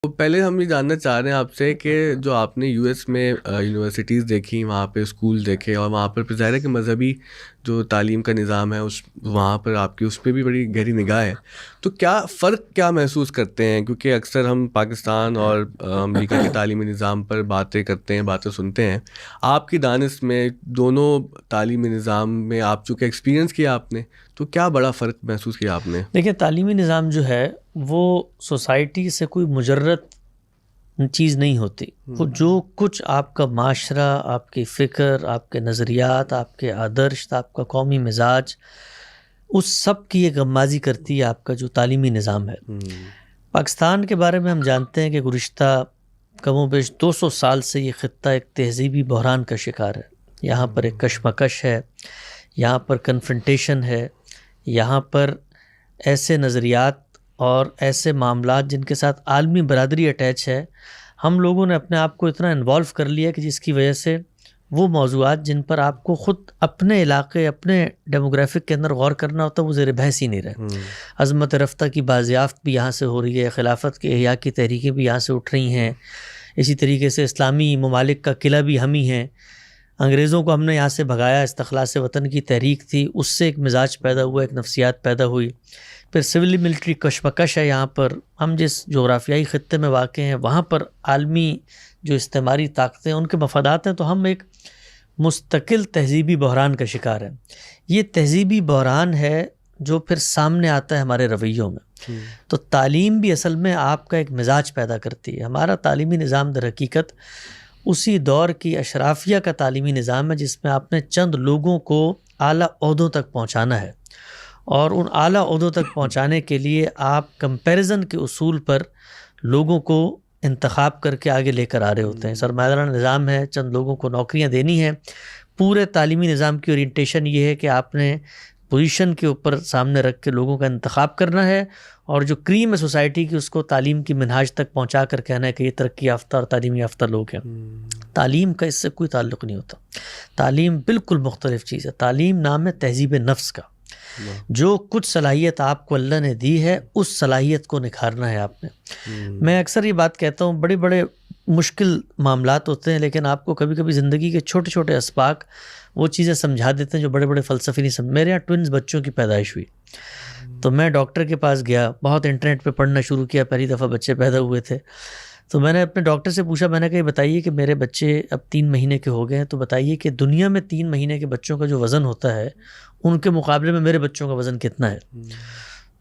تو پہلے ہم یہ جاننا چاہ رہے ہیں آپ سے کہ جو آپ نے یو ایس میں یونیورسٹیز دیکھی، وہاں پہ اسکول دیکھے، اور وہاں پر ظاہر ہے کہ مذہبی جو تعلیم کا نظام ہے وہاں پر آپ کی اس پہ بھی بڑی گہری نگاہ ہے، تو کیا محسوس کرتے ہیں؟ کیونکہ اکثر ہم پاکستان اور امریکہ کے تعلیمی نظام پر باتیں کرتے ہیں، باتیں سنتے ہیں. آپ کی دانش میں دونوں تعلیمی نظام میں آپ چونکہ ایکسپیرینس کیا آپ نے، تو کیا بڑا فرق محسوس کیا آپ نے؟ دیکھیں، تعلیمی نظام جو ہے وہ سوسائٹی سے کوئی مجرد چیز نہیں ہوتی. وہ جو کچھ آپ کا معاشرہ، آپ کی فکر، آپ کے نظریات، آپ کے آدرش، آپ کا قومی مزاج، اس سب کی ایک غمازی کرتی ہے آپ کا جو تعلیمی نظام ہے. پاکستان کے بارے میں ہم جانتے ہیں کہ گزشتہ کم و بیش 200 سال سے یہ خطہ ایک تہذیبی بحران کا شکار ہے. یہاں پر ایک کشمکش ہے، یہاں پر کنفرنٹیشن ہے، یہاں پر ایسے نظریات اور ایسے معاملات جن کے ساتھ عالمی برادری اٹیچ ہے. ہم لوگوں نے اپنے آپ کو اتنا انوالو کر لیا کہ جس کی وجہ سے وہ موضوعات جن پر آپ کو خود اپنے علاقے، اپنے ڈیموگرافک کے اندر غور کرنا ہوتا ہے، وہ زیر بحث ہی نہیں رہے. عظمت رفتہ کی بازیافت بھی یہاں سے ہو رہی ہے، خلافت کے احیاء کی تحریکیں بھی یہاں سے اٹھ رہی ہیں. اسی طریقے سے اسلامی ممالک کا قلعہ بھی ہم ہی ہیں. انگریزوں کو ہم نے یہاں سے بھگایا، استخلاص وطن کی تحریک تھی، اس سے ایک مزاج پیدا ہوا، ایک نفسیات پیدا ہوئی. پھر سول ملٹری کشمکش ہے. یہاں پر ہم جس جغرافیائی خطے میں واقع ہیں وہاں پر عالمی جو استعماری طاقتیں ان کے مفادات ہیں، تو ہم ایک مستقل تہذیبی بحران کا شکار ہیں. یہ تہذیبی بحران ہے جو پھر سامنے آتا ہے ہمارے رویوں میں. تو تعلیم بھی اصل میں آپ کا ایک مزاج پیدا کرتی ہے. ہمارا تعلیمی نظام در حقیقت اسی دور کی اشرافیہ کا تعلیمی نظام ہے جس میں آپ نے چند لوگوں کو اعلیٰ عہدوں تک پہنچانا ہے، اور ان اعلیٰ عہدوں تک پہنچانے کے لیے آپ کمپیریزن کے اصول پر لوگوں کو انتخاب کر کے آگے لے کر آ رہے ہوتے ہیں. سرمایہ دارانہ نظام ہے، چند لوگوں کو نوکریاں دینی ہیں. پورے تعلیمی نظام کی اورینٹیشن یہ ہے کہ آپ نے پوزیشن کے اوپر سامنے رکھ کے لوگوں کا انتخاب کرنا ہے، اور جو کریم ہے سوسائٹی کی اس کو تعلیم کی منہاج تک پہنچا کر کہنا ہے کہ یہ ترقی یافتہ اور تعلیمی یافتہ لوگ ہیں. تعلیم کا اس سے کوئی تعلق نہیں ہوتا. تعلیم بالکل مختلف چیز ہے. تعلیم نام ہے تہذیب نفس کا. جو کچھ صلاحیت آپ کو اللہ نے دی ہے اس صلاحیت کو نکھارنا ہے آپ نے. میں اکثر یہ بات کہتا ہوں، بڑے بڑے مشکل معاملات ہوتے ہیں لیکن آپ کو کبھی کبھی زندگی کے چھوٹے چھوٹے اسباق وہ چیزیں سمجھا دیتے ہیں جو بڑے بڑے فلسفی نہیں سمجھ. میرے یہاں ٹوئنز بچوں کی پیدائش ہوئی تو میں ڈاکٹر کے پاس گیا، بہت انٹرنیٹ پہ پڑھنا شروع کیا. پہلی دفعہ بچے پیدا ہوئے تھے تو میں نے اپنے ڈاکٹر سے پوچھا، میں نے کہا یہ بتائیے کہ میرے بچے اب 3 مہینے کے ہو گئے ہیں، تو بتائیے کہ دنیا میں 3 مہینے کے بچوں کا جو وزن ہوتا ہے ان کے مقابلے میں میرے بچوں کا وزن کتنا ہے؟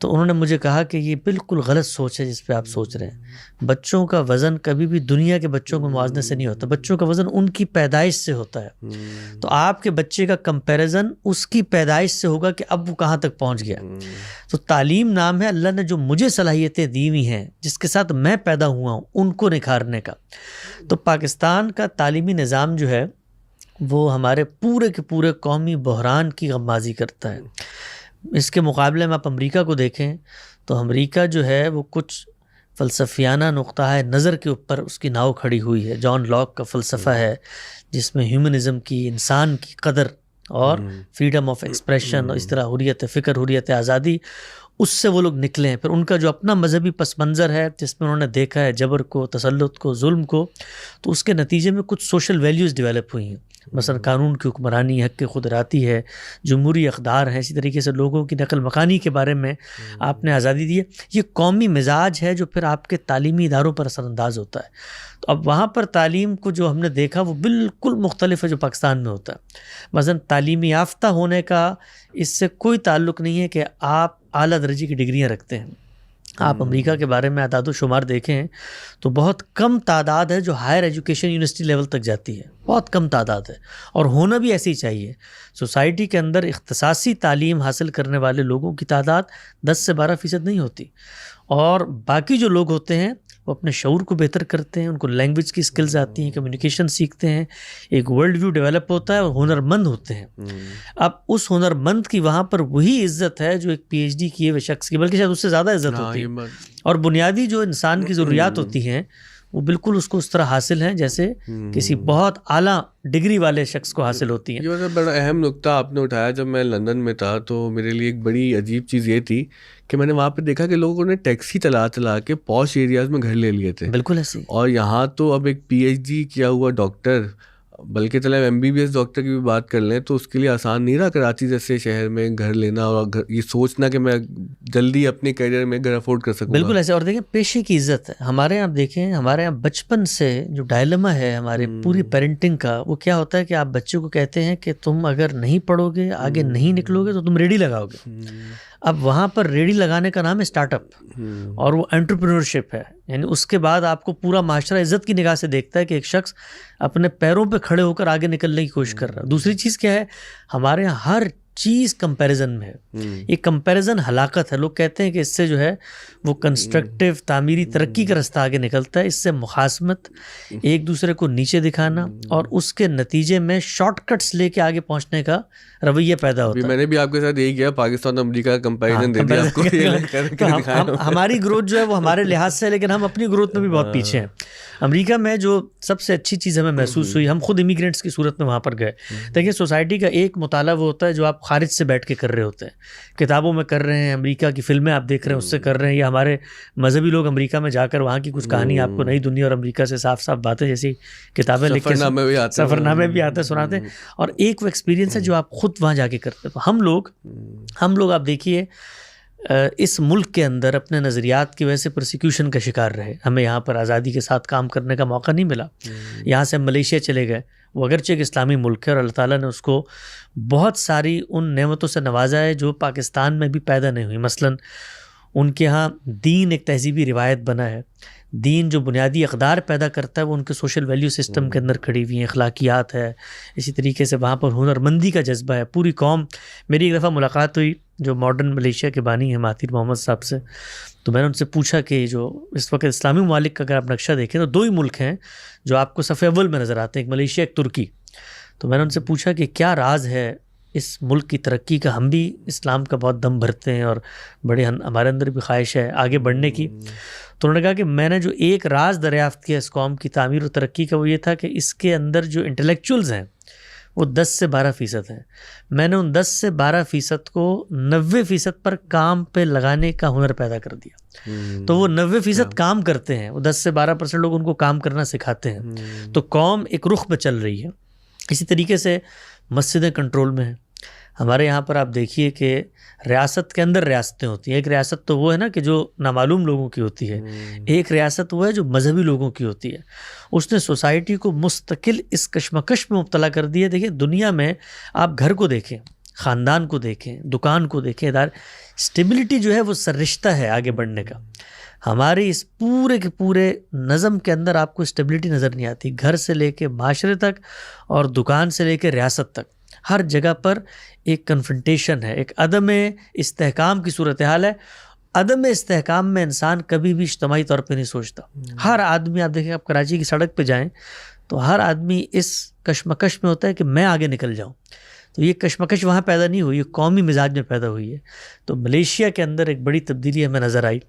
تو انہوں نے مجھے کہا کہ یہ بالکل غلط سوچ ہے جس پہ آپ سوچ رہے ہیں. بچوں کا وزن کبھی بھی دنیا کے بچوں کے موازنے سے نہیں ہوتا. بچوں کا وزن ان کی پیدائش سے ہوتا ہے. تو آپ کے بچے کا کمپیریزن اس کی پیدائش سے ہوگا کہ اب وہ کہاں تک پہنچ گیا. تو تعلیم نام ہے اللہ نے جو مجھے صلاحیتیں دی ہوئی ہیں جس کے ساتھ میں پیدا ہوا ہوں ان کو نکھارنے کا. تو پاکستان کا تعلیمی نظام جو ہے وہ ہمارے پورے کے پورے قومی بحران کی غمازی کرتا ہے. اس کے مقابلے میں آپ امریکہ کو دیکھیں تو امریکہ جو ہے وہ کچھ فلسفیانہ نقطہ نظر کے اوپر اس کی ناؤ کھڑی ہوئی ہے. جان لاک کا فلسفہ ہے جس میں ہیومنزم کی، انسان کی قدر اور فریڈم آف ایکسپریشن اور اس طرح حریت فکر، حریت آزادی، اس سے وہ لوگ نکلے ہیں. پھر ان کا جو اپنا مذہبی پس منظر ہے جس میں انہوں نے دیکھا ہے جبر کو، تسلط کو، ظلم کو، تو اس کے نتیجے میں کچھ سوشل ویلیوز ڈیولپ ہوئی ہیں. مثلا قانون کی حکمرانی، حق خود اراتی ہے، جمہوری اقدار ہے. اسی طریقے سے لوگوں کی نقل مکانی کے بارے میں آپ نے آزادی دی ہے. یہ قومی مزاج ہے جو پھر آپ کے تعلیمی اداروں پر اثر انداز ہوتا ہے. تو اب وہاں پر تعلیم کو جو ہم نے دیکھا وہ بالکل مختلف ہے جو پاکستان میں ہوتا ہے. مثلا تعلیمی یافتہ ہونے کا اس سے کوئی تعلق نہیں ہے کہ آپ اعلیٰ درجے کی ڈگریاں رکھتے ہیں. آپ امریکہ کے بارے میں اعداد و شمار دیکھیں تو بہت کم تعداد ہے جو ہائر ایجوکیشن یونیورسٹی لیول تک جاتی ہے. بہت کم تعداد ہے اور ہونا بھی ایسی چاہیے. سوسائٹی کے اندر اختصاصی تعلیم حاصل کرنے والے لوگوں کی تعداد 10 سے 12% نہیں ہوتی، اور باقی جو لوگ ہوتے ہیں وہ اپنے شعور کو بہتر کرتے ہیں، ان کو لینگویج کی سکلز آتی ہیں، کمیونیکیشن سیکھتے ہیں، ایک ورلڈ ویو ڈیولپ ہوتا ہے اور ہنرمند ہوتے ہیں. اب اس ہنرمند کی وہاں پر وہی عزت ہے جو ایک پی ایچ ڈی کیے ہوئے شخص کی، بلکہ شاید اس سے زیادہ عزت ہوتی ہے. اور بنیادی جو انسان کی ضروریات ہوتی ہیں وہ بالکل اس کو اس طرح حاصل ہیں جیسے کسی بہت اعلیٰ ڈگری والے شخص کو حاصل ہوتی ہیں. یہ بڑا اہم نقطہ آپ نے اٹھایا. جب میں لندن میں تھا تو میرے لیے ایک بڑی عجیب چیز یہ تھی کہ میں نے وہاں پہ دیکھا کہ لوگوں نے ٹیکسی چلا کے پوش ایریاز میں گھر لے لیے تھے. بالکل ایسے. اور یہاں تو اب ایک پی ایچ ڈی کیا ہوا ڈاکٹر، بلکہ چلے M B B S doctor کی بھی بات کر لیں تو اس کے لیے آسان نہیں رہا کراچی جیسے شہر میں گھر لینا اور یہ سوچنا کہ میں جلدی اپنے کیریئر میں گھر افورڈ کر سکوں. بالکل ایسے. اور دیکھیں پیشے کی عزت ہے ہمارے یہاں. آپ دیکھیں ہمارے یہاں بچپن سے جو ڈائلما ہے ہمارے پوری پیرنٹنگ کا، وہ کیا ہوتا ہے کہ آپ بچے کو کہتے ہیں کہ تم اگر نہیں پڑھو گے، آگے نہیں نکلو گے تو تم ریڑھی لگاؤ گے. اب وہاں پر ریڑھی لگانے کا نام ہے اسٹارٹ اپ، اور وہ انٹرپرینورشپ ہے. یعنی اس کے بعد آپ کو پورا معاشرہ عزت کی نگاہ سے دیکھتا ہے کہ ایک شخص اپنے پیروں پہ کھڑے ہو کر آگے نکلنے کی کوشش کر رہا ہے. دوسری چیز کیا ہے، ہمارے یہاں ہر چیز کمپیریزن میں ہے. یہ کمپیریزن ہلاکت ہے. لوگ کہتے ہیں کہ اس سے جو ہے وہ کنسٹرکٹیو تعمیری ترقی کا رستہ آگے نکلتا ہے. اس سے مخاصمت، ایک دوسرے کو نیچے دکھانا، اور اس کے نتیجے میں شارٹ کٹس لے کے آگے پہنچنے کا رویہ پیدا ہوتا ہے. میں نے بھی آپ کے ساتھ یہی کیا، پاکستان امریکہ کا کمپیریزن دے دیا آپ کو. ہماری گروتھ جو ہے وہ ہمارے لحاظ سے، لیکن ہم اپنی گروتھ میں بھی بہت پیچھے ہیں. امریکہ میں جو سب سے اچھی چیز ہمیں محسوس ہوئی، ہم خود امیگرینٹس کی صورت میں وہاں پر گئے. دیکھیں سوسائٹی کا ایک مطالعہ وہ ہوتا ہے جو آپ خارج سے بیٹھ کے کر رہے ہوتے ہیں، کتابوں میں کر رہے ہیں، امریکہ کی فلمیں آپ دیکھ رہے ہیں اس سے کر رہے ہیں، یا ہمارے مذہبی لوگ امریکہ میں جا کر وہاں کی کچھ کہانی آپ کو نئی دنیا اور امریکہ سے صاف صاف باتیں جیسی کتابیں لکھ کے سفرنامے بھی آتے سناتے ہیں. اور ایک وہ ایکسپیرینس ہے جو آپ خود وہاں جا کے کرتے ہیں. تو ہم لوگ آپ دیکھیے اس ملک کے اندر اپنے نظریات کی وجہ سے پرسیکیوشن کا شکار رہے. ہمیں یہاں پر آزادی کے ساتھ کام کرنے کا موقع نہیں ملا. یہاں سے ہم ملیشیا چلے گئے، وہ اگرچہ ایک اسلامی ملک ہے اور اللہ تعالیٰ نے اس کو بہت ساری ان نعمتوں سے نوازا ہے جو پاکستان میں بھی پیدا نہیں ہوئی. مثلاً ان کے ہاں دین ایک تہذیبی روایت بنا ہے. دین جو بنیادی اقدار پیدا کرتا ہے وہ ان کے سوشل ویلیو سسٹم کے اندر کھڑی ہوئی ہیں، اخلاقیات ہے. اسی طریقے سے وہاں پر ہنرمندی کا جذبہ ہے. پوری قوم، میری ایک دفعہ ملاقات ہوئی جو ماڈرن ملیشیا کے بانی ہیں مہاتیر محمد صاحب سے، تو میں نے ان سے پوچھا کہ جو اس وقت اسلامی ممالک کا اگر آپ نقشہ دیکھیں تو دو ہی ملک ہیں جو آپ کو صف اول میں نظر آتے ہیں، ایک ملیشیا ایک ترکی. تو میں نے ان سے پوچھا کہ کیا راز ہے اس ملک کی ترقی کا. ہم بھی اسلام کا بہت دم بھرتے ہیں اور بڑے ہمارے اندر بھی خواہش ہے آگے بڑھنے کی. تو انہوں نے کہا کہ میں نے جو ایک راز دریافت کیا اس قوم کی تعمیر و ترقی کا، وہ یہ تھا کہ اس کے اندر جو انٹلیکچوئلز ہیں وہ 10 سے 12% ہیں. میں نے ان 10 سے 12% کو 90% پر کام پہ لگانے کا ہنر پیدا کر دیا. تو وہ 90% کام کرتے ہیں، وہ 10 سے 12% لوگ ان کو کام کرنا سکھاتے ہیں. تو قوم ایک رخ پہ چل رہی ہے. اسی طریقے سے مسجدیں کنٹرول میں ہیں. ہمارے یہاں پر آپ دیکھیے کہ ریاست کے اندر ریاستیں ہوتی ہیں. ایک ریاست تو وہ ہے نا کہ جو نامعلوم لوگوں کی ہوتی ہے، ایک ریاست وہ ہے جو مذہبی لوگوں کی ہوتی ہے. اس نے سوسائٹی کو مستقل اس کشمکش میں مبتلا کر دیا. دیکھیں دنیا میں آپ گھر کو دیکھیں، خاندان کو دیکھیں، دکان کو دیکھیں، اسٹیبلٹی جو ہے وہ سررشتہ ہے آگے بڑھنے کا. ہمارے اس پورے کے پورے نظم کے اندر آپ کو اسٹیبلٹی نظر نہیں آتی. گھر سے لے کے معاشرے تک اور دکان سے لے کے ریاست تک ہر جگہ پر ایک کنفرنٹیشن ہے، ایک عدم استحکام کی صورتحال ہے. عدم استحکام میں انسان کبھی بھی اجتماعی طور پہ نہیں سوچتا. ہر آدمی، آپ دیکھیں آپ کراچی کی سڑک پہ جائیں تو ہر آدمی اس کشمکش میں ہوتا ہے کہ میں آگے نکل جاؤں. تو یہ کشمکش وہاں پیدا نہیں ہوئی، یہ قومی مزاج میں پیدا ہوئی ہے. تو ملیشیا کے اندر ایک بڑی تبدیلی ہمیں نظر آئی،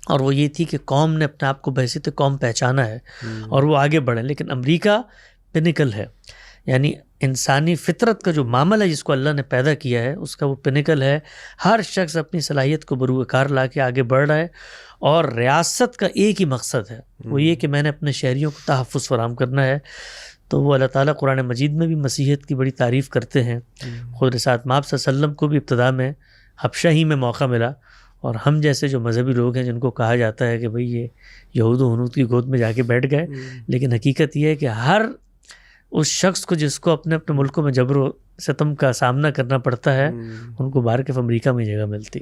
اور وہ یہ تھی کہ قوم نے اپنے آپ کو بحیثیت قوم پہچانا ہے اور وہ آگے بڑھیں. لیکن امریکہ پنیکل ہے، یعنی انسانی فطرت کا جو معاملہ ہے جس کو اللہ نے پیدا کیا ہے اس کا وہ پنیکل ہے. ہر شخص اپنی صلاحیت کو بروئے کار لا کے آگے بڑھ رہا ہے، اور ریاست کا ایک ہی مقصد ہے، وہ یہ کہ میں نے اپنے شہریوں کو تحفظ فراہم کرنا ہے. تو وہ اللہ تعالیٰ قرآن مجید میں بھی مسیحیت کی بڑی تعریف کرتے ہیں. خود رسالت مآب صلی اللہ علیہ وسلم کو بھی ابتدا میں حبشہ ہی میں موقع ملا، اور ہم جیسے جو مذہبی لوگ ہیں جن کو کہا جاتا ہے کہ بھئی یہ یہود و ہنود کی گود میں جا کے بیٹھ گئے، لیکن حقیقت یہ ہے کہ ہر اس شخص کو جس کو اپنے اپنے ملکوں میں جبر و ستم کا سامنا کرنا پڑتا ہے، ان کو باہر کے امریکہ میں جگہ ملتی.